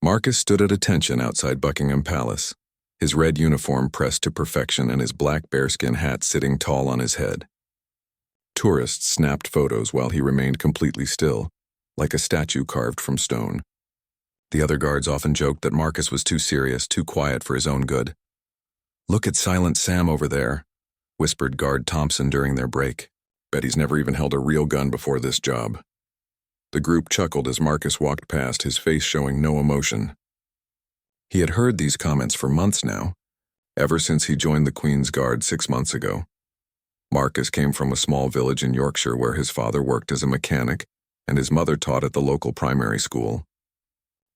Marcus stood at attention outside Buckingham Palace, his red uniform pressed to perfection and his black bearskin hat sitting tall on his head. Tourists snapped photos while he remained completely still, like a statue carved from stone. The other guards often joked that Marcus was too serious, too quiet for his own good. "Look at Silent Sam over there," whispered Guard Thompson during their break. "Bet he's never even held a real gun before this job." The group chuckled as Marcus walked past, his face showing no emotion. He had heard these comments for months now, ever since he joined the Queen's Guard 6 months ago. Marcus came from a small village in Yorkshire where his father worked as a mechanic and his mother taught at the local primary school.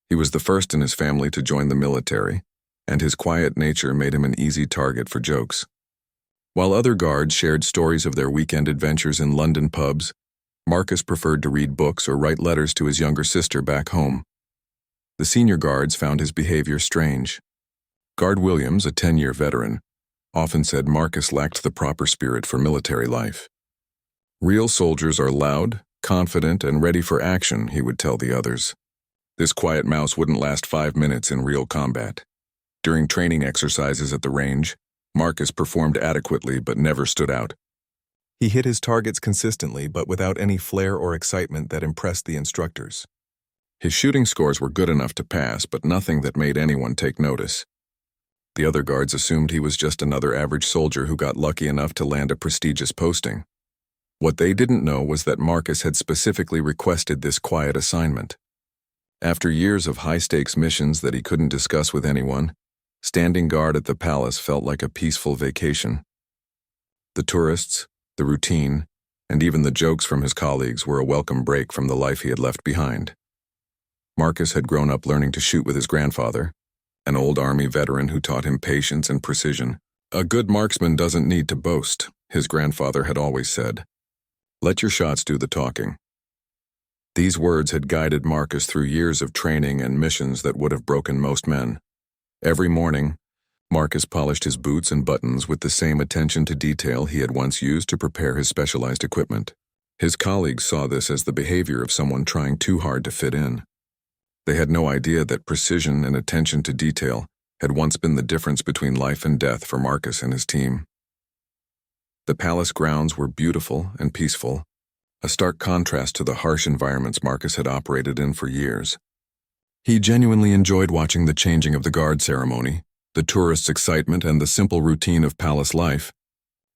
He was the first in his family to join the military, and his quiet nature made him an easy target for jokes. While other guards shared stories of their weekend adventures in London pubs, Marcus preferred to read books or write letters to his younger sister back home. The senior guards found his behavior strange. Guard Williams, a 10-year veteran, often said Marcus lacked the proper spirit for military life. "Real soldiers are loud, confident, and ready for action," he would tell the others. This quiet mouse wouldn't last 5 minutes in real combat. During training exercises at the range, Marcus performed adequately but never stood out. He hit his targets consistently but without any flair or excitement that impressed the instructors. His shooting scores were good enough to pass, but nothing that made anyone take notice. The other guards assumed he was just another average soldier who got lucky enough to land a prestigious posting. What they didn't know was that Marcus had specifically requested this quiet assignment. After years of high-stakes missions that he couldn't discuss with anyone, standing guard at the palace felt like a peaceful vacation. The tourists, the routine, and even the jokes from his colleagues were a welcome break from the life he had left behind. Marcus had grown up learning to shoot with his grandfather, an old army veteran who taught him patience and precision. "A good marksman doesn't need to boast," his grandfather had always said. "Let your shots do the talking." These words had guided Marcus through years of training and missions that would have broken most men. Every morning, Marcus polished his boots and buttons with the same attention to detail he had once used to prepare his specialized equipment. His colleagues saw this as the behavior of someone trying too hard to fit in. They had no idea that precision and attention to detail had once been the difference between life and death for Marcus and his team. The palace grounds were beautiful and peaceful, a stark contrast to the harsh environments Marcus had operated in for years. He genuinely enjoyed watching the changing of the guard ceremony, the tourists' excitement, and the simple routine of palace life.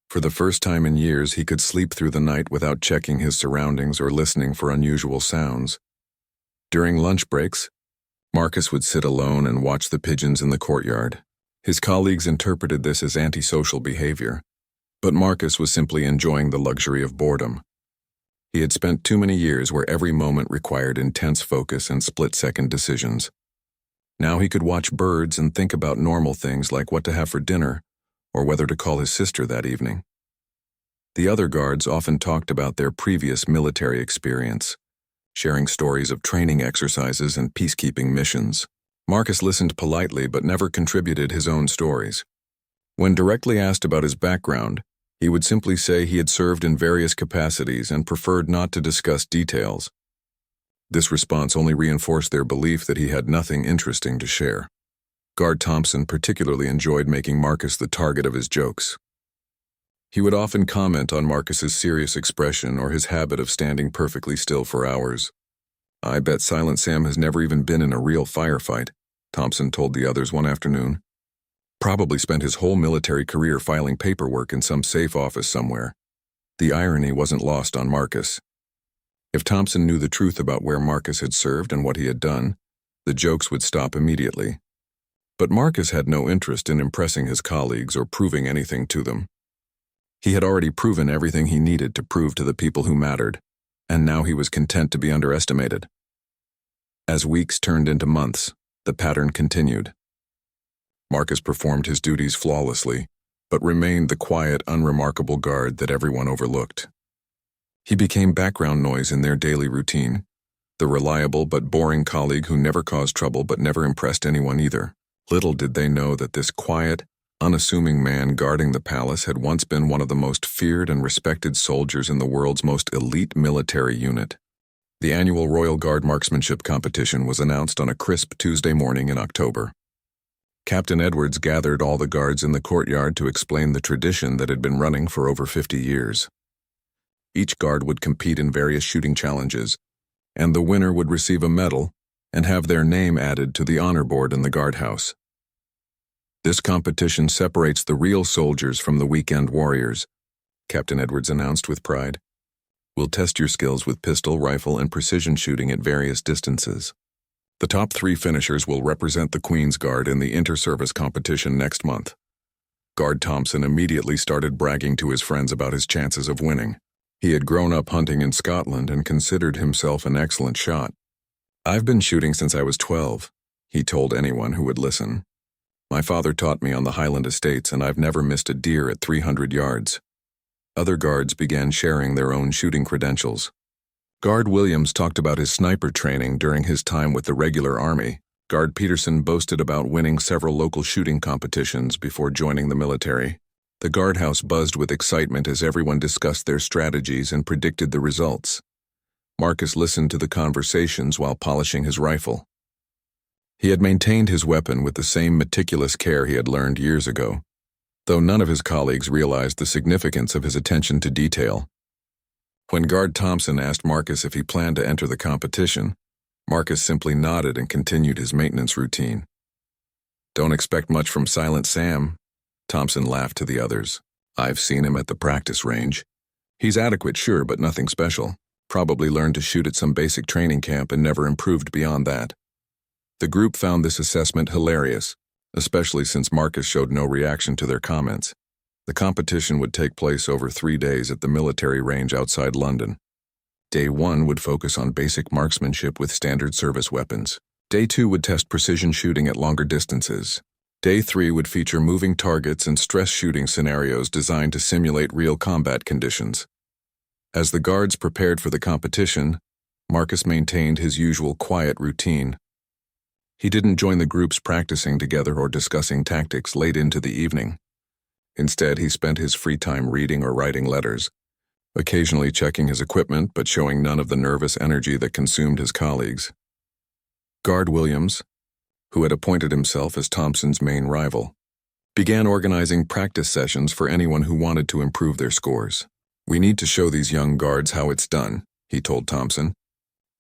For the first time in years, he could sleep through the night without checking his surroundings or listening for unusual sounds. During lunch breaks, Marcus would sit alone and watch the pigeons in the courtyard. His colleagues interpreted this as antisocial behavior, but Marcus was simply enjoying the luxury of boredom. He had spent too many years where every moment required intense focus and split-second decisions. Now he could watch birds and think about normal things like what to have for dinner or whether to call his sister that evening. The other guards often talked about their previous military experience, sharing stories of training exercises and peacekeeping missions. Marcus listened politely but never contributed his own stories. When directly asked about his background, he would simply say he had served in various capacities and preferred not to discuss details. This response only reinforced their belief that he had nothing interesting to share. Guard Thompson particularly enjoyed making Marcus the target of his jokes. He would often comment on Marcus's serious expression or his habit of standing perfectly still for hours. "I bet Silent Sam has never even been in a real firefight," Thompson told the others one afternoon. "Probably spent his whole military career filing paperwork in some safe office somewhere." The irony wasn't lost on Marcus. If Thompson knew the truth about where Marcus had served and what he had done, the jokes would stop immediately. But Marcus had no interest in impressing his colleagues or proving anything to them. He had already proven everything he needed to prove to the people who mattered, and now he was content to be underestimated. As weeks turned into months, the pattern continued. Marcus performed his duties flawlessly, but remained the quiet, unremarkable guard that everyone overlooked. He became background noise in their daily routine, the reliable but boring colleague who never caused trouble but never impressed anyone either. Little did they know that this quiet, unassuming man guarding the palace had once been one of the most feared and respected soldiers in the world's most elite military unit. The annual Royal Guard marksmanship competition was announced on a crisp Tuesday morning in October. Captain Edwards gathered all the guards in the courtyard to explain the tradition that had been running for over 50 years. Each guard would compete in various shooting challenges, and the winner would receive a medal and have their name added to the honor board in the guardhouse. This competition separates the real soldiers from the weekend warriors, Captain Edwards announced with pride. We'll test your skills with pistol, rifle, and precision shooting at various distances. The top 3 finishers will represent the Queen's Guard in the inter-service competition next month. Guard Thompson immediately started bragging to his friends about his chances of winning. He had grown up hunting in Scotland and considered himself an excellent shot. I've been shooting since I was 12, he told anyone who would listen. My father taught me on the Highland estates, and I've never missed a deer at 300 yards. Other guards began sharing their own shooting credentials. Guard Williams talked about his sniper training during his time with the regular army. Guard Peterson boasted about winning several local shooting competitions before joining the military. The guardhouse buzzed with excitement as everyone discussed their strategies and predicted the results. Marcus listened to the conversations while polishing his rifle. He had maintained his weapon with the same meticulous care he had learned years ago, though none of his colleagues realized the significance of his attention to detail. When Guard Thompson asked Marcus if he planned to enter the competition, Marcus simply nodded and continued his maintenance routine. Don't expect much from Silent Sam, Thompson laughed to the others. I've seen him at the practice range. He's adequate, sure, but nothing special. Probably learned to shoot at some basic training camp and never improved beyond that. The group found this assessment hilarious, especially since Marcus showed no reaction to their comments. The competition would take place over 3 days at the military range outside London. Day 1 would focus on basic marksmanship with standard service weapons. Day 2 would test precision shooting at longer distances. Day 3 would feature moving targets and stress shooting scenarios designed to simulate real combat conditions. As the guards prepared for the competition, Marcus maintained his usual quiet routine. He didn't join the groups practicing together or discussing tactics late into the evening. Instead, he spent his free time reading or writing letters, occasionally checking his equipment but showing none of the nervous energy that consumed his colleagues. Guard Williams, who had appointed himself as Thompson's main rival, began organizing practice sessions for anyone who wanted to improve their scores. We need to show these young guards how it's done, he told Thompson.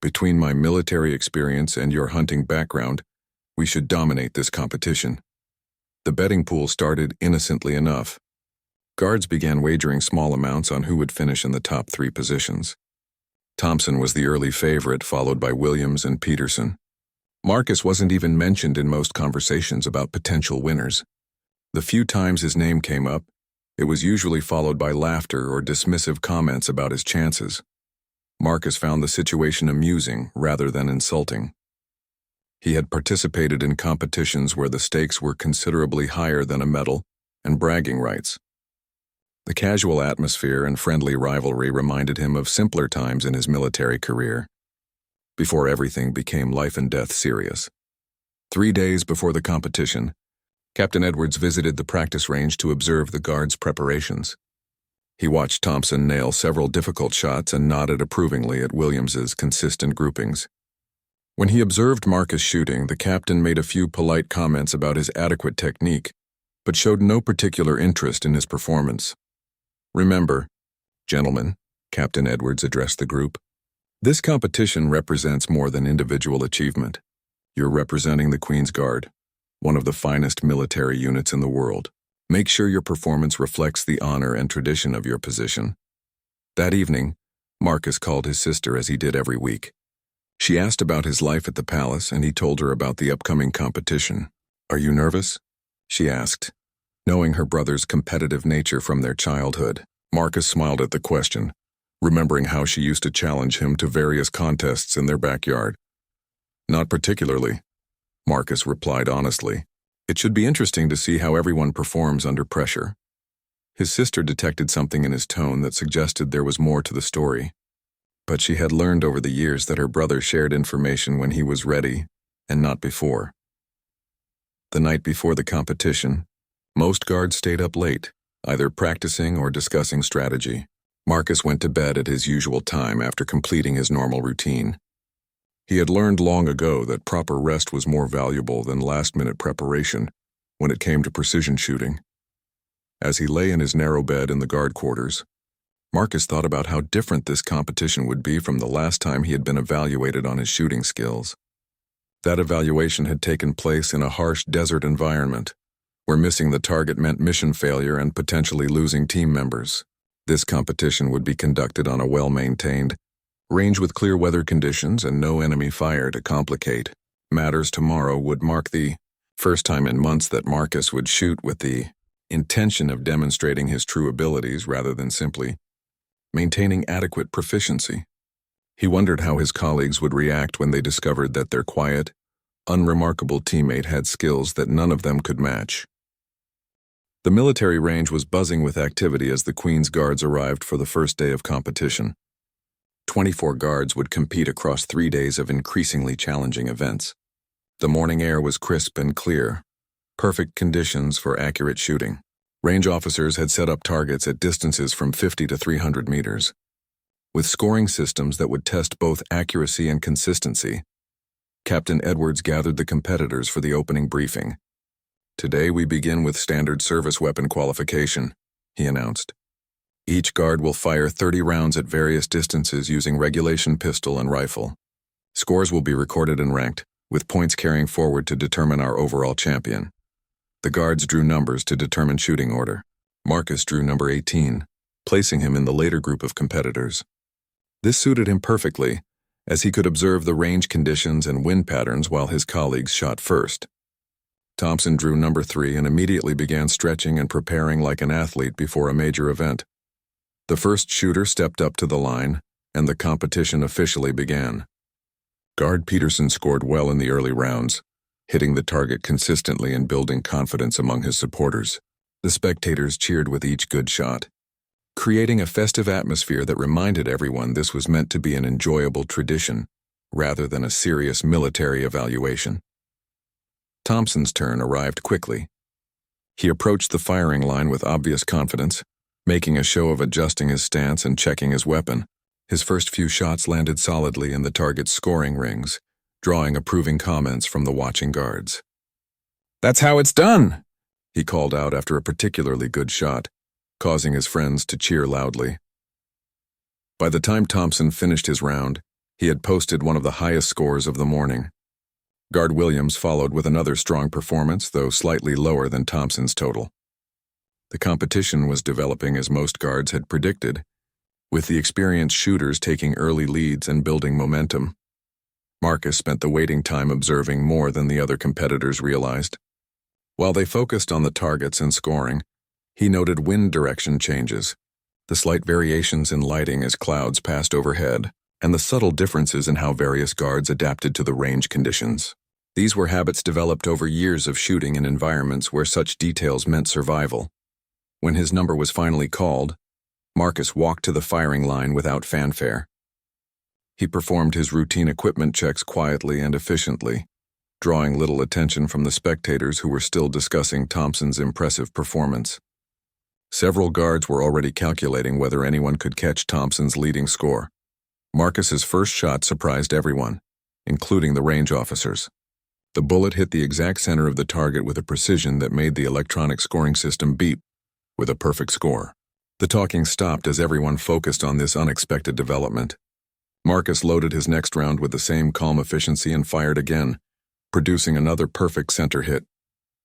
Between my military experience and your hunting background, we should dominate this competition. The betting pool started innocently enough. Guards began wagering small amounts on who would finish in the top 3 positions. Thompson was the early favorite, followed by Williams and Peterson. Marcus wasn't even mentioned in most conversations about potential winners. The few times his name came up, it was usually followed by laughter or dismissive comments about his chances. Marcus found the situation amusing rather than insulting. He had participated in competitions where the stakes were considerably higher than a medal and bragging rights. The casual atmosphere and friendly rivalry reminded him of simpler times in his military career, before everything became life and death serious. 3 days before the competition, Captain Edwards visited the practice range to observe the guards' preparations. He watched Thompson nail several difficult shots and nodded approvingly at Williams's consistent groupings. When he observed Marcus shooting, the captain made a few polite comments about his adequate technique, but showed no particular interest in his performance. Remember, gentlemen, Captain Edwards addressed the group, this competition represents more than individual achievement. You're representing the Queen's Guard, one of the finest military units in the world. Make sure your performance reflects the honor and tradition of your position. That evening, Marcus called his sister as he did every week. She asked about his life at the palace, and he told her about the upcoming competition. Are you nervous? She asked, knowing her brother's competitive nature from their childhood. Marcus smiled at the question, remembering how she used to challenge him to various contests in their backyard. Not particularly, Marcus replied honestly. It should be interesting to see how everyone performs under pressure. His sister detected something in his tone that suggested there was more to the story. But she had learned over the years that her brother shared information when he was ready, and not before. The night before the competition, most guards stayed up late, either practicing or discussing strategy. Marcus went to bed at his usual time after completing his normal routine. He had learned long ago that proper rest was more valuable than last-minute preparation when it came to precision shooting. As he lay in his narrow bed in the guard quarters, Marcus thought about how different this competition would be from the last time he had been evaluated on his shooting skills. That evaluation had taken place in a harsh desert environment, where missing the target meant mission failure and potentially losing team members. This competition would be conducted on a well-maintained range with clear weather conditions and no enemy fire to complicate matters. Tomorrow would mark the first time in months that Marcus would shoot with the intention of demonstrating his true abilities rather than simply maintaining adequate proficiency. He wondered how his colleagues would react when they discovered that their quiet, unremarkable teammate had skills that none of them could match. The military range was buzzing with activity as the Queen's Guards arrived for the first day of competition. 24 guards would compete across 3 days of increasingly challenging events. The morning air was crisp and clear, perfect conditions for accurate shooting. Range officers had set up targets at distances from 50 to 300 meters. With scoring systems that would test both accuracy and consistency, Captain Edwards gathered the competitors for the opening briefing. "Today we begin with standard service weapon qualification," he announced. "Each guard will fire 30 rounds at various distances using regulation pistol and rifle. Scores will be recorded and ranked, with points carrying forward to determine our overall champion." The guards drew numbers to determine shooting order. Marcus drew number 18, placing him in the later group of competitors. This suited him perfectly, as he could observe the range conditions and wind patterns while his colleagues shot first. Thompson drew number 3 and immediately began stretching and preparing like an athlete before a major event. The first shooter stepped up to the line, and the competition officially began. Guard Peterson scored well in the early rounds, hitting the target consistently and building confidence among his supporters. The spectators cheered with each good shot, creating a festive atmosphere that reminded everyone this was meant to be an enjoyable tradition, rather than a serious military evaluation. Thompson's turn arrived quickly. He approached the firing line with obvious confidence, making a show of adjusting his stance and checking his weapon. His first few shots landed solidly in the target's scoring rings, drawing approving comments from the watching guards. "That's how it's done," he called out after a particularly good shot, causing his friends to cheer loudly. By the time Thompson finished his round, he had posted one of the highest scores of the morning. Guard Williams followed with another strong performance, though slightly lower than Thompson's total. The competition was developing as most guards had predicted, with the experienced shooters taking early leads and building momentum. Marcus spent the waiting time observing more than the other competitors realized. While they focused on the targets and scoring, he noted wind direction changes, the slight variations in lighting as clouds passed overhead, and the subtle differences in how various guards adapted to the range conditions. These were habits developed over years of shooting in environments where such details meant survival. When his number was finally called, Marcus walked to the firing line without fanfare. He performed his routine equipment checks quietly and efficiently, drawing little attention from the spectators who were still discussing Thompson's impressive performance. Several guards were already calculating whether anyone could catch Thompson's leading score. Marcus's first shot surprised everyone, including the range officers. The bullet hit the exact center of the target with a precision that made the electronic scoring system beep, with a perfect score. The talking stopped as everyone focused on this unexpected development. Marcus loaded his next round with the same calm efficiency and fired again, producing another perfect center hit.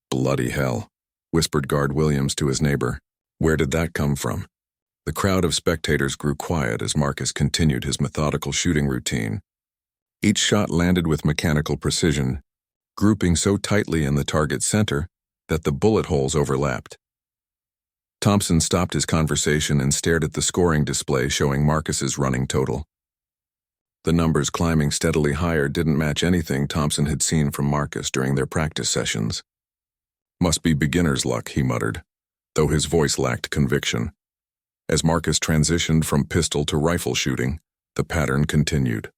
"Bloody hell," whispered Guard Williams to his neighbor. "Where did that come from?" The crowd of spectators grew quiet as Marcus continued his methodical shooting routine. Each shot landed with mechanical precision, grouping so tightly in the target center that the bullet holes overlapped. Thompson stopped his conversation and stared at the scoring display showing Marcus's running total. The numbers climbing steadily higher didn't match anything Thompson had seen from Marcus during their practice sessions. "Must be beginner's luck," he muttered, though his voice lacked conviction. As Marcus transitioned from pistol to rifle shooting, the pattern continued.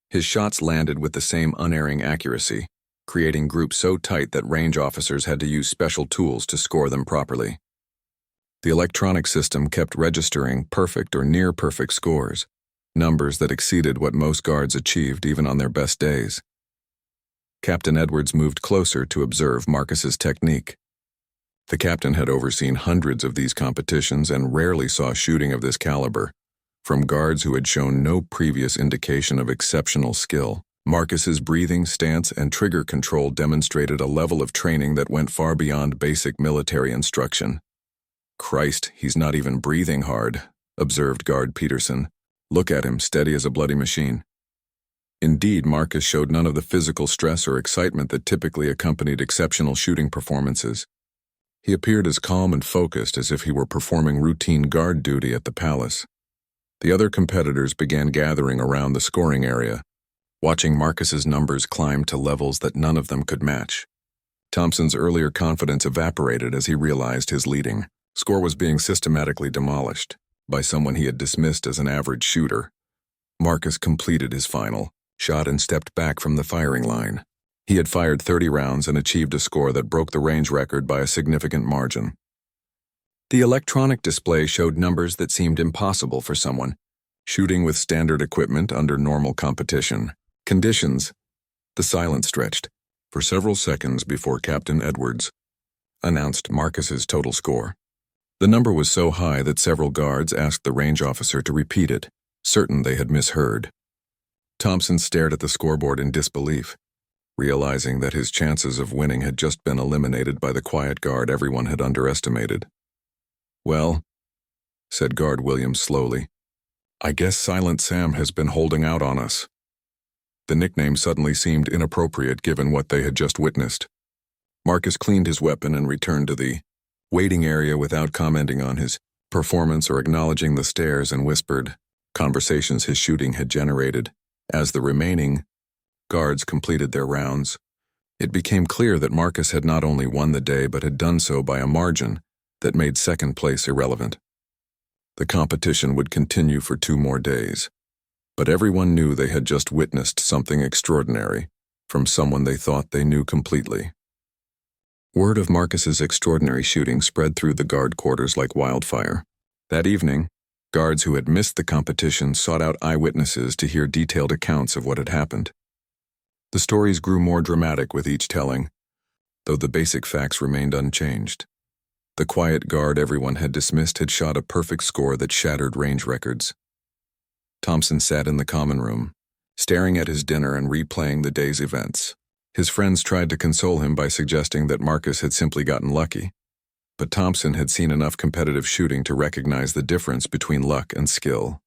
His shots landed with the same unerring accuracy, creating groups so tight that range officers had to use special tools to score them properly. The electronic system kept registering perfect or near-perfect scores, numbers that exceeded what most guards achieved even on their best days. Captain Edwards moved closer to observe Marcus's technique. The captain had overseen hundreds of these competitions and rarely saw shooting of this caliber, from guards who had shown no previous indication of exceptional skill. Marcus's breathing, stance, and trigger control demonstrated a level of training that went far beyond basic military instruction. "Christ, he's not even breathing hard," observed Guard Peterson. "Look at him, steady as a bloody machine." Indeed, Marcus showed none of the physical stress or excitement that typically accompanied exceptional shooting performances. He appeared as calm and focused as if he were performing routine guard duty at the palace. The other competitors began gathering around the scoring area, watching Marcus's numbers climb to levels that none of them could match. Thompson's earlier confidence evaporated as he realized his leading score was being systematically demolished by someone he had dismissed as an average shooter. Marcus completed his final shot and stepped back from the firing line. He had fired 30 rounds and achieved a score that broke the range record by a significant margin. The electronic display showed numbers that seemed impossible for someone shooting with standard equipment under normal competition conditions. The silence stretched for several seconds before Captain Edwards announced Marcus's total score. The number was so high that several guards asked the range officer to repeat it, certain they had misheard. Thompson stared at the scoreboard in disbelief, realizing that his chances of winning had just been eliminated by the quiet guard everyone had underestimated. "Well," said Guard Williams slowly, "I guess Silent Sam has been holding out on us." The nickname suddenly seemed inappropriate given what they had just witnessed. Marcus cleaned his weapon and returned to the waiting area without commenting on his performance or acknowledging the stares and whispered conversations his shooting had generated. As the remaining guards completed their rounds, it became clear that Marcus had not only won the day but had done so by a margin that made second place irrelevant. The competition would continue for 2 more days, but everyone knew they had just witnessed something extraordinary from someone they thought they knew completely. Word of Marcus's extraordinary shooting spread through the guard quarters like wildfire. That evening, guards who had missed the competition sought out eyewitnesses to hear detailed accounts of what had happened. The stories grew more dramatic with each telling, though the basic facts remained unchanged. The quiet guard everyone had dismissed had shot a perfect score that shattered range records. Thompson sat in the common room, staring at his dinner and replaying the day's events. His friends tried to console him by suggesting that Marcus had simply gotten lucky, but Thompson had seen enough competitive shooting to recognize the difference between luck and skill.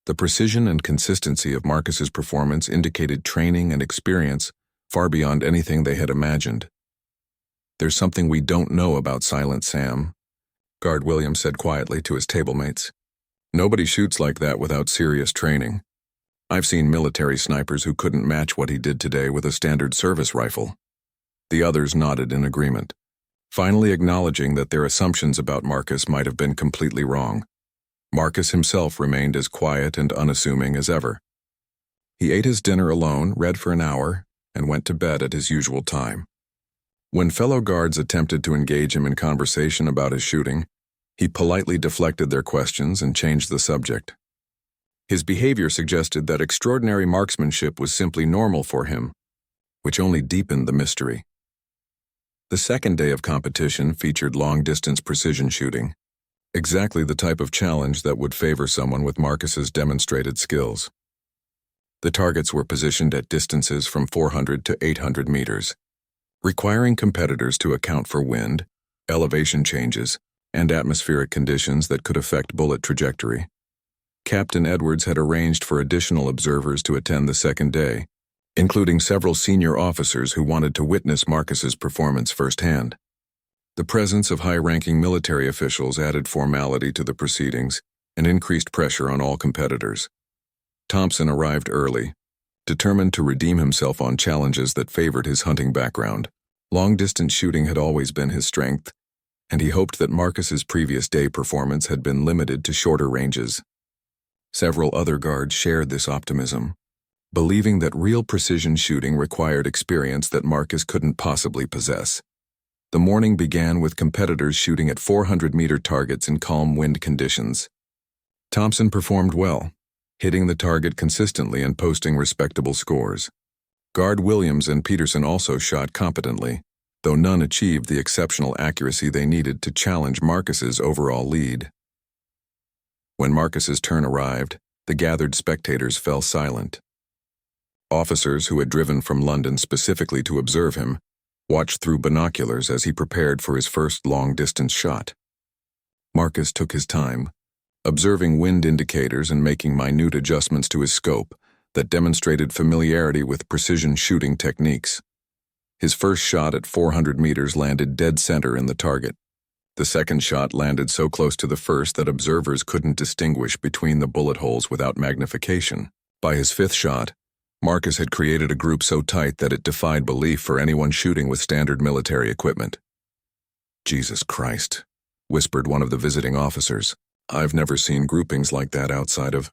The precision and consistency of Marcus's performance indicated training and experience far beyond anything they had imagined. "There's something we don't know about Silent Sam," Guard Williams said quietly to his tablemates. "Nobody shoots like that without serious training. I've seen military snipers who couldn't match what he did today with a standard service rifle." The others nodded in agreement, finally acknowledging that their assumptions about Marcus might have been completely wrong. Marcus himself remained as quiet and unassuming as ever. He ate his dinner alone, read for an hour, and went to bed at his usual time. When fellow guards attempted to engage him in conversation about his shooting, he politely deflected their questions and changed the subject. His behavior suggested that extraordinary marksmanship was simply normal for him, which only deepened the mystery. The second day of competition featured long-distance precision shooting, exactly the type of challenge that would favor someone with Marcus's demonstrated skills. The targets were positioned at distances from 400 to 800 meters, requiring competitors to account for wind, elevation changes, and atmospheric conditions that could affect bullet trajectory. Captain Edwards had arranged for additional observers to attend the second day, including several senior officers who wanted to witness Marcus's performance firsthand. The presence of high-ranking military officials added formality to the proceedings and increased pressure on all competitors. Thompson arrived early, determined to redeem himself on challenges that favored his hunting background. Long-distance shooting had always been his strength, and he hoped that Marcus's previous day performance had been limited to shorter ranges. Several other guards shared this optimism, believing that real precision shooting required experience that Marcus couldn't possibly possess. The morning began with competitors shooting at 400-meter targets in calm wind conditions. Thompson performed well, hitting the target consistently and posting respectable scores. Guard Williams and Peterson also shot competently, though none achieved the exceptional accuracy they needed to challenge Marcus's overall lead. When Marcus's turn arrived, the gathered spectators fell silent. Officers who had driven from London specifically to observe him watched through binoculars as he prepared for his first long-distance shot. Marcus took his time, observing wind indicators and making minute adjustments to his scope that demonstrated familiarity with precision shooting techniques. His first shot at 400 meters landed dead center in the target. The second shot landed so close to the first that observers couldn't distinguish between the bullet holes without magnification. By his fifth shot, Marcus had created a group so tight that it defied belief for anyone shooting with standard military equipment. "Jesus Christ," whispered one of the visiting officers. "I've never seen groupings like that outside of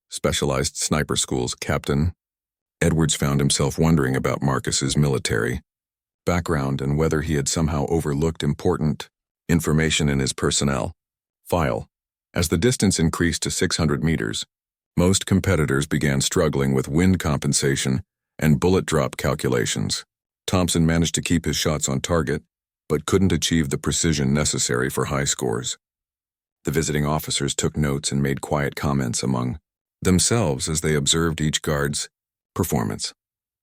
specialized sniper schools, Captain." Edwards found himself wondering about Marcus's military background and whether he had somehow overlooked important information in his personnel file. As the distance increased to 600 meters, most competitors began struggling with wind compensation and bullet drop calculations. Thompson managed to keep his shots on target, but couldn't achieve the precision necessary for high scores. The visiting officers took notes and made quiet comments among themselves as they observed each guard's performance.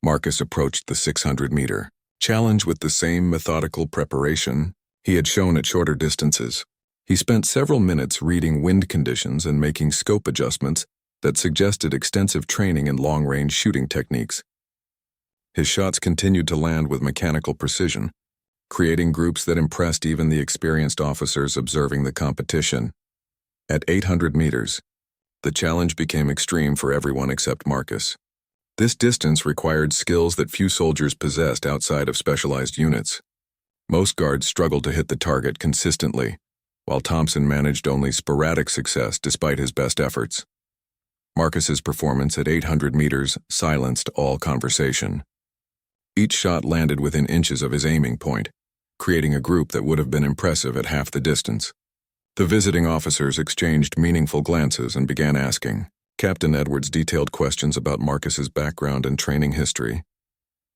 Marcus approached the 600-meter challenge with the same methodical preparation he had shown at shorter distances. He spent several minutes reading wind conditions and making scope adjustments that suggested extensive training in long-range shooting techniques. His shots continued to land with mechanical precision, creating groups that impressed even the experienced officers observing the competition. At 800 meters, the challenge became extreme for everyone except Marcus. This distance required skills that few soldiers possessed outside of specialized units. Most guards struggled to hit the target consistently, while Thompson managed only sporadic success despite his best efforts. Marcus's performance at 800 meters silenced all conversation. Each shot landed within inches of his aiming point, creating a group that would have been impressive at half the distance. The visiting officers exchanged meaningful glances and began asking Captain Edwards detailed questions about Marcus's background and training history.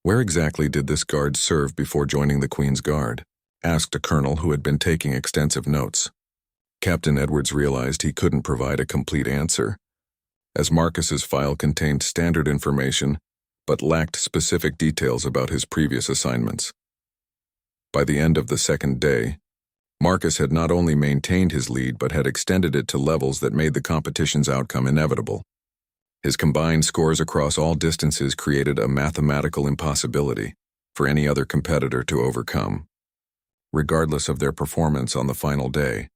"Where exactly did this guard serve before joining the Queen's Guard?" asked a colonel who had been taking extensive notes. Captain Edwards realized he couldn't provide a complete answer, as Marcus's file contained standard information but lacked specific details about his previous assignments. By the end of the second day, Marcus had not only maintained his lead but had extended it to levels that made the competition's outcome inevitable. His combined scores across all distances created a mathematical impossibility for any other competitor to overcome. Regardless of their performance on the final day,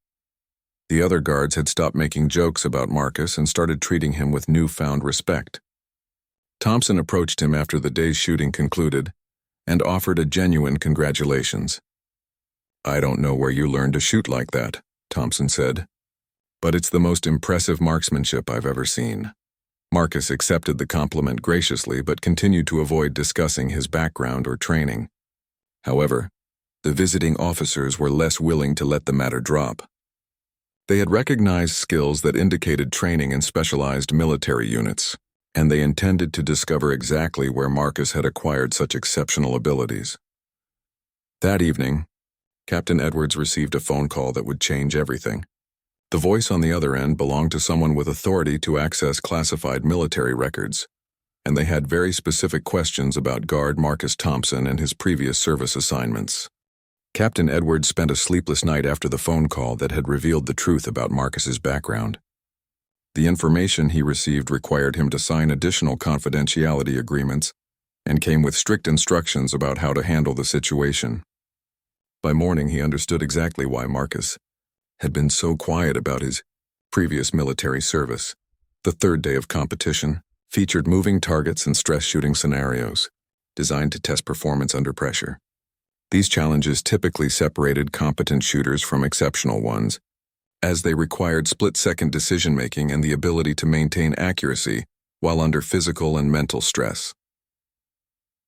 the other guards had stopped making jokes about Marcus and started treating him with newfound respect. Thompson approached him after the day's shooting concluded and offered a genuine congratulations. "I don't know where you learned to shoot like that," Thompson said, "but it's the most impressive marksmanship I've ever seen." Marcus accepted the compliment graciously but continued to avoid discussing his background or training. However, the visiting officers were less willing to let the matter drop. They had recognized skills that indicated training in specialized military units, and they intended to discover exactly where Marcus had acquired such exceptional abilities. That evening, Captain Edwards received a phone call that would change everything. The voice on the other end belonged to someone with authority to access classified military records, and they had very specific questions about Guard Marcus Thompson and his previous service assignments. Captain Edwards spent a sleepless night after the phone call that had revealed the truth about Marcus's background. The information he received required him to sign additional confidentiality agreements and came with strict instructions about how to handle the situation. By morning, he understood exactly why Marcus had been so quiet about his previous military service. The third day of competition featured moving targets and stress shooting scenarios designed to test performance under pressure. These challenges typically separated competent shooters from exceptional ones, as they required split-second decision-making and the ability to maintain accuracy while under physical and mental stress.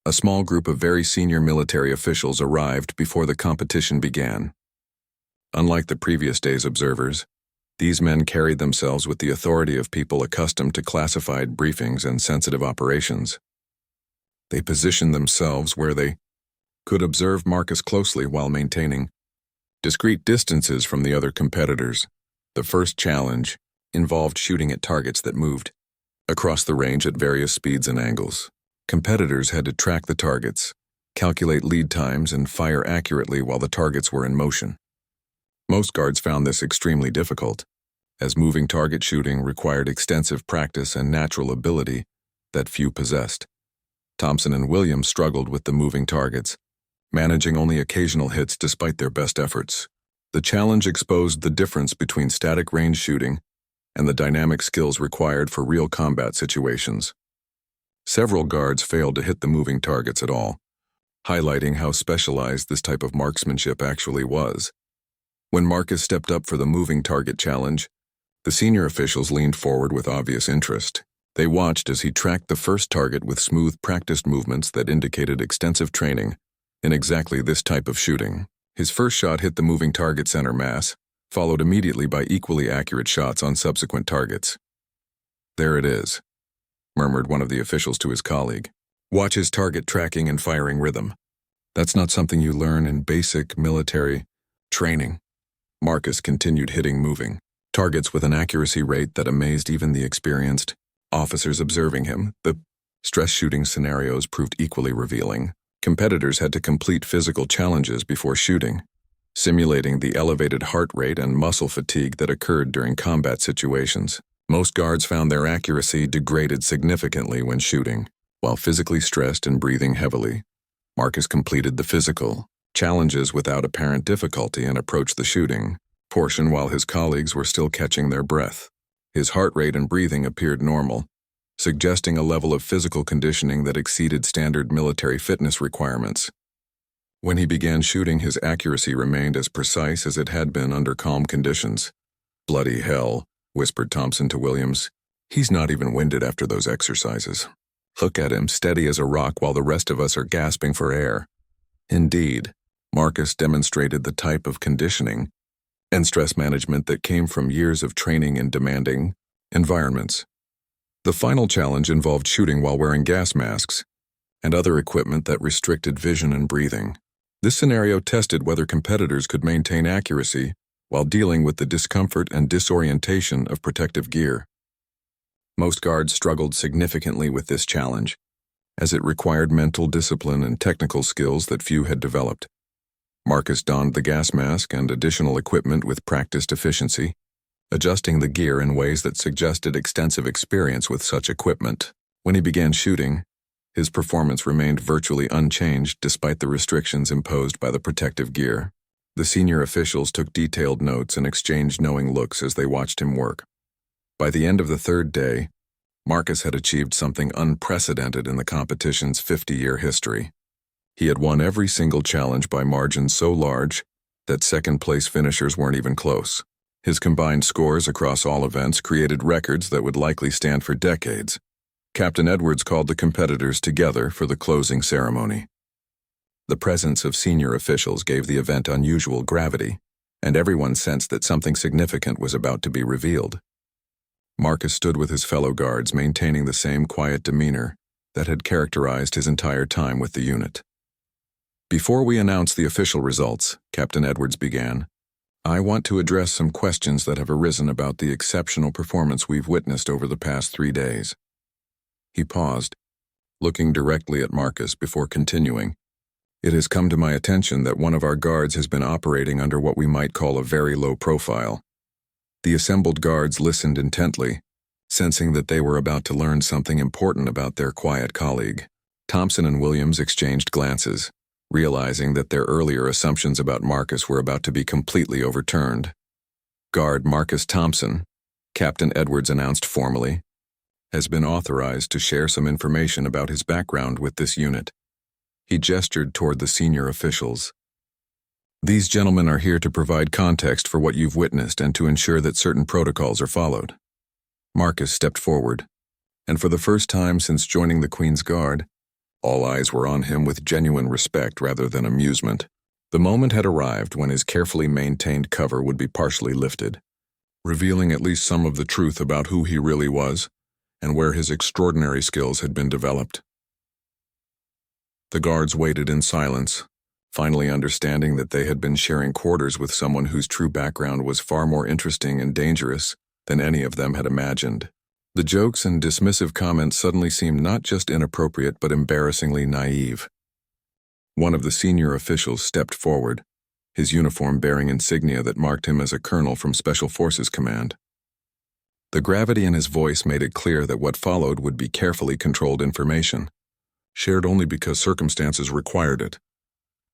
A small group of very senior military officials arrived before the competition began. Unlike the previous day's observers, these men carried themselves with the authority of people accustomed to classified briefings and sensitive operations. They positioned themselves where they could observe Marcus closely while maintaining discrete distances from the other competitors. The first challenge involved shooting at targets that moved across the range at various speeds and angles. Competitors had to track the targets, calculate lead times, and fire accurately while the targets were in motion. Most guards found this extremely difficult, as moving target shooting required extensive practice and natural ability that few possessed. Thompson and Williams struggled with the moving targets, managing only occasional hits despite their best efforts. The challenge exposed the difference between static range shooting and the dynamic skills required for real combat situations. Several guards failed to hit the moving targets at all, highlighting how specialized this type of marksmanship actually was. When Marcus stepped up for the moving target challenge, the senior officials leaned forward with obvious interest. They watched as he tracked the first target with smooth, practiced movements that indicated extensive training in exactly this type of shooting. His first shot hit the moving target center mass, followed immediately by equally accurate shots on subsequent targets. "There it is," murmured one of the officials to his colleague. "Watch his target tracking and firing rhythm. That's not something you learn in basic military training." Marcus continued hitting moving targets with an accuracy rate that amazed even the experienced officers observing him. The stress shooting scenarios proved equally revealing. Competitors had to complete physical challenges before shooting, simulating the elevated heart rate and muscle fatigue that occurred during combat situations. Most guards found their accuracy degraded significantly when shooting. While physically stressed and breathing heavily, Marcus completed the physical challenges without apparent difficulty and approached the shooting portion while his colleagues were still catching their breath. His heart rate and breathing appeared normal, suggesting a level of physical conditioning that exceeded standard military fitness requirements. When he began shooting, his accuracy remained as precise as it had been under calm conditions. "Bloody hell," whispered Thompson to Williams. "He's not even winded after those exercises. Look at him, steady as a rock while the rest of us are gasping for air." Indeed, Marcus demonstrated the type of conditioning and stress management that came from years of training in demanding environments. The final challenge involved shooting while wearing gas masks and other equipment that restricted vision and breathing. This scenario tested whether competitors could maintain accuracy while dealing with the discomfort and disorientation of protective gear. Most guards struggled significantly with this challenge, as it required mental discipline and technical skills that few had developed. Marcus donned the gas mask and additional equipment with practiced efficiency, adjusting the gear in ways that suggested extensive experience with such equipment. When he began shooting, his performance remained virtually unchanged despite the restrictions imposed by the protective gear. The senior officials took detailed notes and exchanged knowing looks as they watched him work. By the end of the third day, Marcus had achieved something unprecedented in the competition's 50-year history. He had won every single challenge by margins so large that second-place finishers weren't even close. His combined scores across all events created records that would likely stand for decades. Captain Edwards called the competitors together for the closing ceremony. The presence of senior officials gave the event unusual gravity, and everyone sensed that something significant was about to be revealed. Marcus stood with his fellow guards, maintaining the same quiet demeanor that had characterized his entire time with the unit. "Before we announce the official results," Captain Edwards began, "I want to address some questions that have arisen about the exceptional performance we've witnessed over the past 3 days. He paused, looking directly at Marcus before continuing. "It has come to my attention that one of our guards has been operating under what we might call a very low profile." The assembled guards listened intently, sensing that they were about to learn something important about their quiet colleague. Thompson and Williams exchanged glances, realizing that their earlier assumptions about Marcus were about to be completely overturned. "Guard Marcus Thompson," Captain Edwards announced formally, "has been authorized to share some information about his background with this unit." He gestured toward the senior officials. "These gentlemen are here to provide context for what you've witnessed and to ensure that certain protocols are followed." Marcus stepped forward, and for the first time since joining the Queen's Guard, All eyes were on him with genuine respect rather than amusement. The moment had arrived when his carefully maintained cover would be partially lifted, revealing at least some of the truth about who he really was and where his extraordinary skills had been developed. The guards waited in silence, finally understanding that they had been sharing quarters with someone whose true background was far more interesting and dangerous than any of them had imagined. The jokes and dismissive comments suddenly seemed not just inappropriate but embarrassingly naive. One of the senior officials stepped forward, his uniform bearing insignia that marked him as a colonel from Special Forces Command. The gravity in his voice made it clear that what followed would be carefully controlled information, shared only because circumstances required it.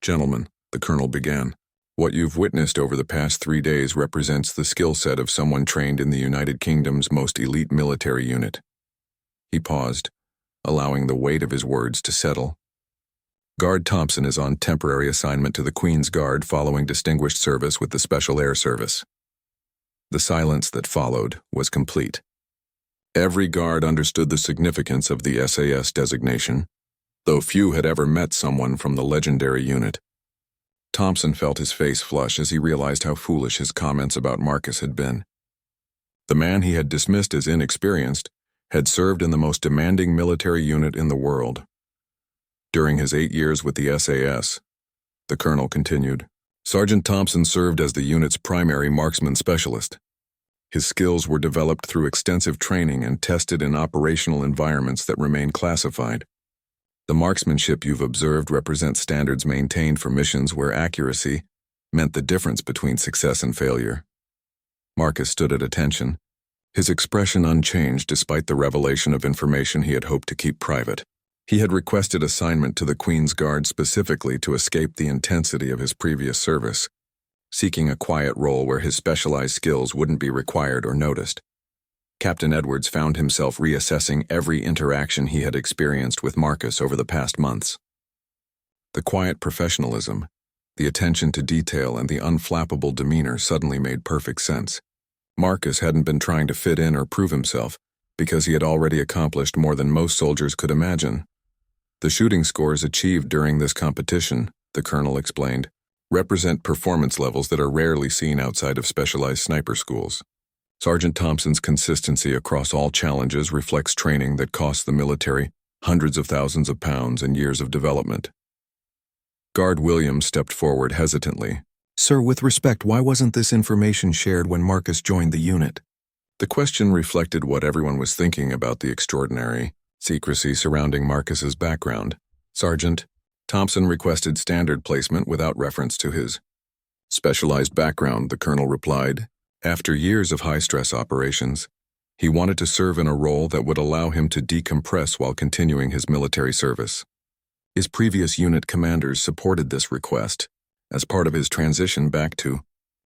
"Gentlemen," the colonel began, "what you've witnessed over the past 3 days represents the skill set of someone trained in the United Kingdom's most elite military unit." He paused, allowing the weight of his words to settle. "Guard Thompson is on temporary assignment to the Queen's Guard following distinguished service with the Special Air Service." The silence that followed was complete. Every guard understood the significance of the SAS designation, though few had ever met someone from the legendary unit. Thompson felt his face flush as he realized how foolish his comments about Marcus had been. The man he had dismissed as inexperienced had served in the most demanding military unit in the world. During his 8 years with the SAS, the colonel continued, Sergeant Thompson served as the unit's primary marksman specialist. His skills were developed through extensive training and tested in operational environments that remain classified. The marksmanship you've observed represents standards maintained for missions where accuracy meant the difference between success and failure. Marcus stood at attention, his expression unchanged despite the revelation of information he had hoped to keep private. He had requested assignment to the Queen's Guard specifically to escape the intensity of his previous service, seeking a quiet role where his specialized skills wouldn't be required or noticed. Captain Edwards found himself reassessing every interaction he had experienced with Marcus over the past months. The quiet professionalism, the attention to detail, and the unflappable demeanor suddenly made perfect sense. Marcus hadn't been trying to fit in or prove himself, because he had already accomplished more than most soldiers could imagine. The shooting scores achieved during this competition, the colonel explained, represent performance levels that are rarely seen outside of specialized sniper schools. Sergeant Thompson's consistency across all challenges reflects training that costs the military hundreds of thousands of pounds and years of development. Guard Williams stepped forward hesitantly. "Sir, with respect, why wasn't this information shared when Marcus joined the unit?" The question reflected what everyone was thinking about the extraordinary secrecy surrounding Marcus's background. "Sergeant, Thompson requested standard placement without reference to his specialized background," the colonel replied. After years of high-stress operations, he wanted to serve in a role that would allow him to decompress while continuing his military service. His previous unit commanders supported this request as part of his transition back to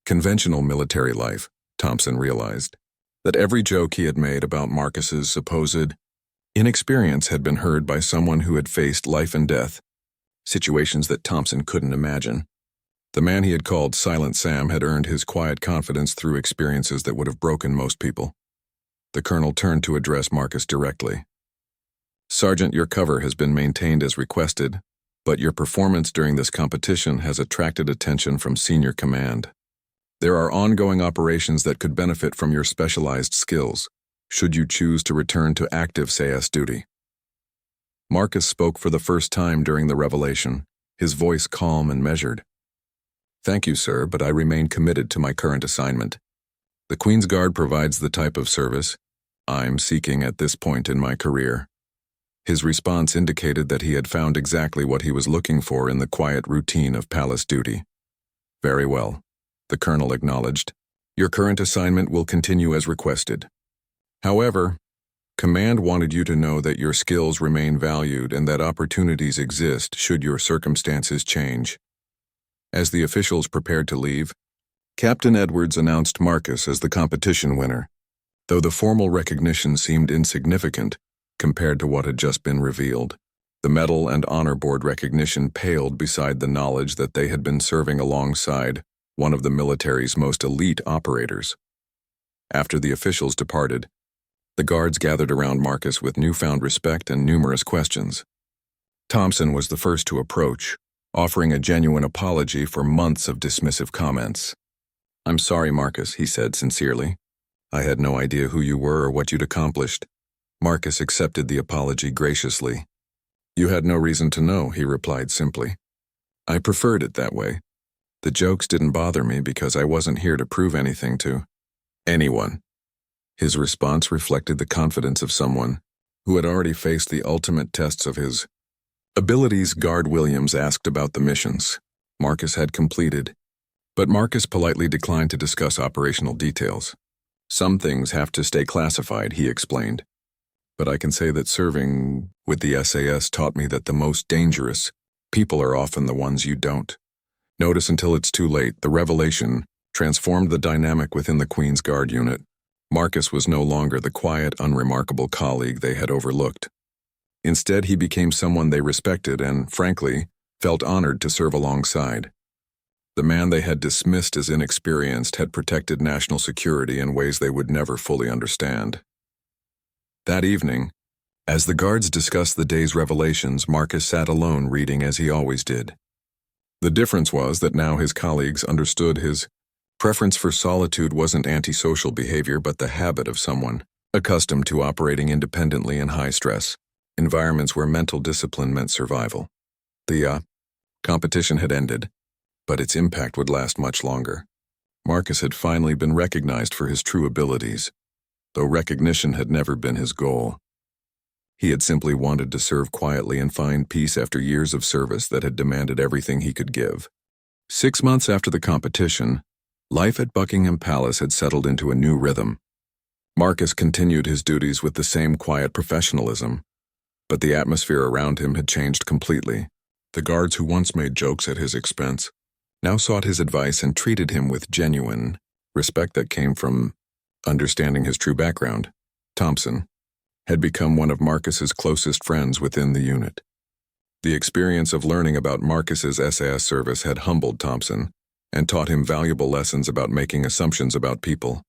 conventional military life. Thompson realized that every joke he had made about Marcus's supposed inexperience had been heard by someone who had faced life and death, situations that Thompson couldn't imagine. The man he had called Silent Sam had earned his quiet confidence through experiences that would have broken most people. The colonel turned to address Marcus directly. "Sergeant, your cover has been maintained as requested, but your performance during this competition has attracted attention from senior command. There are ongoing operations that could benefit from your specialized skills, should you choose to return to active SAS duty." Marcus spoke for the first time during the revelation, his voice calm and measured. "Thank you, sir, but I remain committed to my current assignment. The Queen's Guard provides the type of service I'm seeking at this point in my career." His response indicated that he had found exactly what he was looking for in the quiet routine of palace duty. "Very well," the colonel acknowledged. "Your current assignment will continue as requested. However, Command wanted you to know that your skills remain valued and that opportunities exist should your circumstances change." As the officials prepared to leave, Captain Edwards announced Marcus as the competition winner, though the formal recognition seemed insignificant compared to what had just been revealed. The medal and honor board recognition paled beside the knowledge that they had been serving alongside one of the military's most elite operators. After the officials departed, the guards gathered around Marcus with newfound respect and numerous questions. Thompson was the first to approach, offering a genuine apology for months of dismissive comments. "I'm sorry, Marcus," he said sincerely. "I had no idea who you were or what you'd accomplished." Marcus accepted the apology graciously. "You had no reason to know," he replied simply. "I preferred it that way. The jokes didn't bother me because I wasn't here to prove anything to anyone." His response reflected the confidence of someone who had already faced the ultimate tests of his abilities. Guard Williams asked about the missions Marcus had completed, but Marcus politely declined to discuss operational details. "Some things have to stay classified," he explained. "But I can say that serving with the SAS taught me that the most dangerous people are often the ones you don't notice until it's too late." The revelation transformed the dynamic within the Queen's Guard unit. Marcus was no longer the quiet, unremarkable colleague they had overlooked. Instead, he became someone they respected and, frankly, felt honored to serve alongside. The man they had dismissed as inexperienced had protected national security in ways they would never fully understand. That evening, as the guards discussed the day's revelations, Marcus sat alone reading as he always did. The difference was that now his colleagues understood his preference for solitude wasn't antisocial behavior but the habit of someone accustomed to operating independently in high-stress environments where mental discipline meant survival. The competition had ended, but its impact would last much longer. Marcus had finally been recognized for his true abilities, though recognition had never been his goal. He had simply wanted to serve quietly and find peace after years of service that had demanded everything he could give. 6 months after the competition, life at Buckingham Palace had settled into a new rhythm. Marcus continued his duties with the same quiet professionalism, but the atmosphere around him had changed completely. The guards who once made jokes at his expense now sought his advice and treated him with genuine respect that came from understanding his true background. Thompson had become one of Marcus's closest friends within the unit. The experience of learning about Marcus's SAS service had humbled Thompson and taught him valuable lessons about making assumptions about people.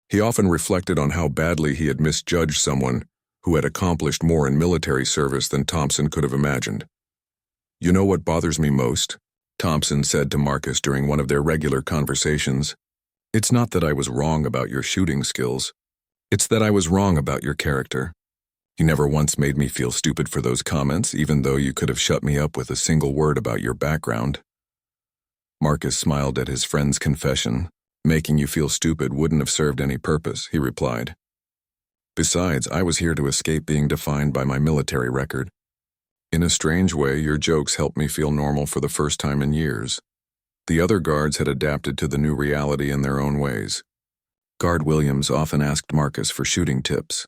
He often reflected on how badly he had misjudged someone who had accomplished more in military service than Thompson could have imagined. "You know what bothers me most?" Thompson said to Marcus during one of their regular conversations. "It's not that I was wrong about your shooting skills. It's that I was wrong about your character. You never once made me feel stupid for those comments, even though you could have shut me up with a single word about your background." Marcus smiled at his friend's confession. "Making you feel stupid wouldn't have served any purpose," he replied. "Besides, I was here to escape being defined by my military record. In a strange way, your jokes helped me feel normal for the first time in years." The other guards had adapted to the new reality in their own ways. Guard Williams often asked Marcus for shooting tips,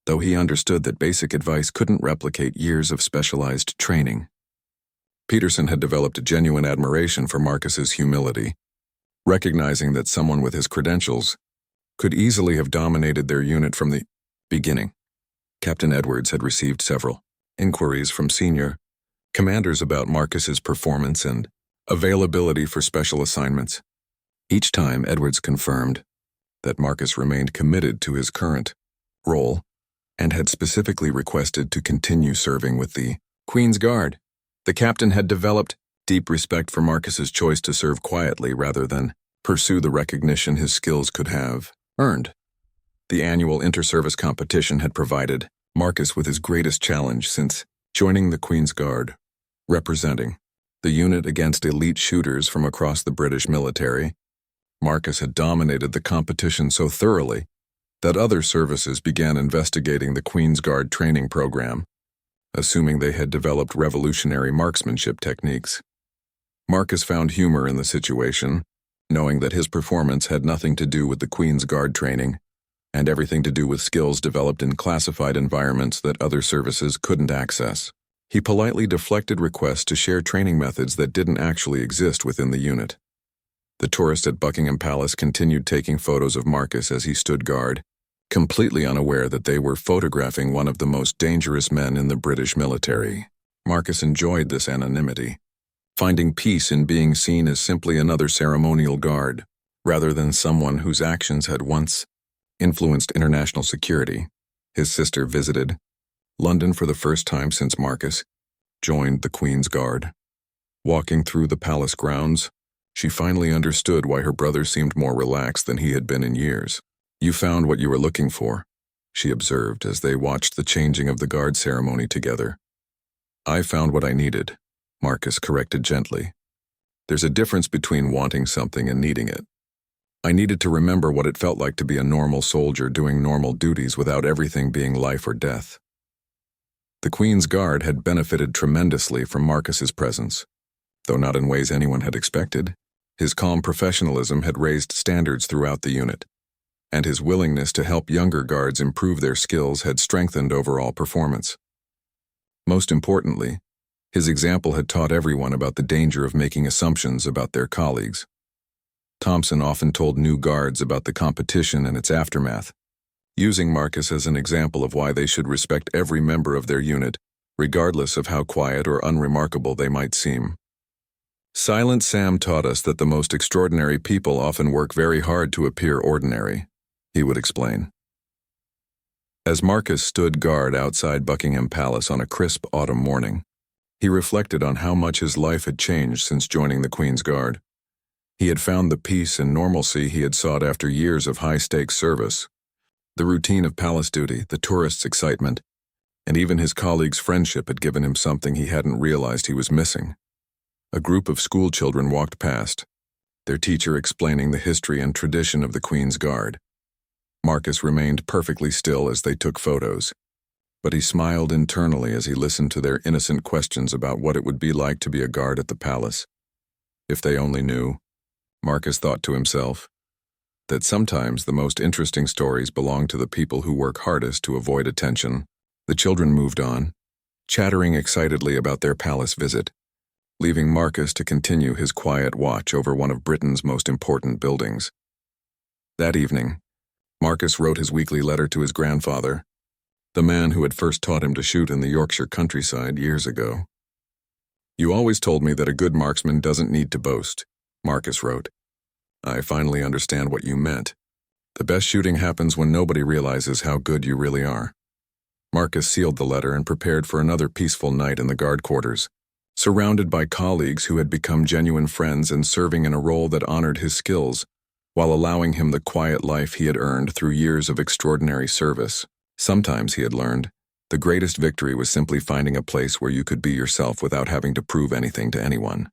though he understood that basic advice couldn't replicate years of specialized training. Peterson had developed a genuine admiration for Marcus's humility, recognizing that someone with his credentials could easily have dominated their unit from the beginning. Captain Edwards had received several inquiries from senior commanders about Marcus's performance and availability for special assignments. Each time, Edwards confirmed that Marcus remained committed to his current role and had specifically requested to continue serving with the Queen's Guard. The captain had developed deep respect for Marcus's choice to serve quietly rather than pursue the recognition his skills could have earned. The annual inter-service competition had provided Marcus with his greatest challenge since joining the Queen's Guard, representing the unit against elite shooters from across the British military. Marcus had dominated the competition so thoroughly that other services began investigating the Queen's Guard training program, assuming they had developed revolutionary marksmanship techniques. Marcus found humor in the situation, knowing that his performance had nothing to do with the Queen's Guard training and everything to do with skills developed in classified environments that other services couldn't access. He politely deflected requests to share training methods that didn't actually exist within the unit. The tourist at Buckingham Palace continued taking photos of Marcus as he stood guard, completely unaware that they were photographing one of the most dangerous men in the British military. Marcus enjoyed this anonymity, finding peace in being seen as simply another ceremonial guard, rather than someone whose actions had once influenced international security. His sister visited London for the first time since Marcus joined the Queen's Guard. Walking through the palace grounds, she finally understood why her brother seemed more relaxed than he had been in years. "You found what you were looking for," she observed as they watched the changing of the guard ceremony together. "I found what I needed," Marcus corrected gently. "There's a difference between wanting something and needing it. I needed to remember what it felt like to be a normal soldier doing normal duties without everything being life or death." The Queen's Guard had benefited tremendously from Marcus's presence, though not in ways anyone had expected. His calm professionalism had raised standards throughout the unit, and his willingness to help younger guards improve their skills had strengthened overall performance. Most importantly, his example had taught everyone about the danger of making assumptions about their colleagues. Thompson often told new guards about the competition and its aftermath, using Marcus as an example of why they should respect every member of their unit, regardless of how quiet or unremarkable they might seem. "Silent Sam taught us that the most extraordinary people often work very hard to appear ordinary," he would explain. As Marcus stood guard outside Buckingham Palace on a crisp autumn morning, he reflected on how much his life had changed since joining the Queen's Guard. He had found the peace and normalcy he had sought after years of high-stakes service. The routine of palace duty, the tourists' excitement, and even his colleagues' friendship had given him something he hadn't realized he was missing. A group of school children walked past, their teacher explaining the history and tradition of the Queen's Guard. Marcus remained perfectly still as they took photos, but he smiled internally as he listened to their innocent questions about what it would be like to be a guard at the palace. If they only knew, Marcus thought to himself, that sometimes the most interesting stories belong to the people who work hardest to avoid attention. The children moved on, chattering excitedly about their palace visit, leaving Marcus to continue his quiet watch over one of Britain's most important buildings. That evening, Marcus wrote his weekly letter to his grandfather, the man who had first taught him to shoot in the Yorkshire countryside years ago. "You always told me that a good marksman doesn't need to boast," Marcus wrote. "I finally understand what you meant. The best shooting happens when nobody realizes how good you really are." Marcus sealed the letter and prepared for another peaceful night in the guard quarters, surrounded by colleagues who had become genuine friends and serving in a role that honored his skills, while allowing him the quiet life he had earned through years of extraordinary service. Sometimes, he had learned, the greatest victory was simply finding a place where you could be yourself without having to prove anything to anyone.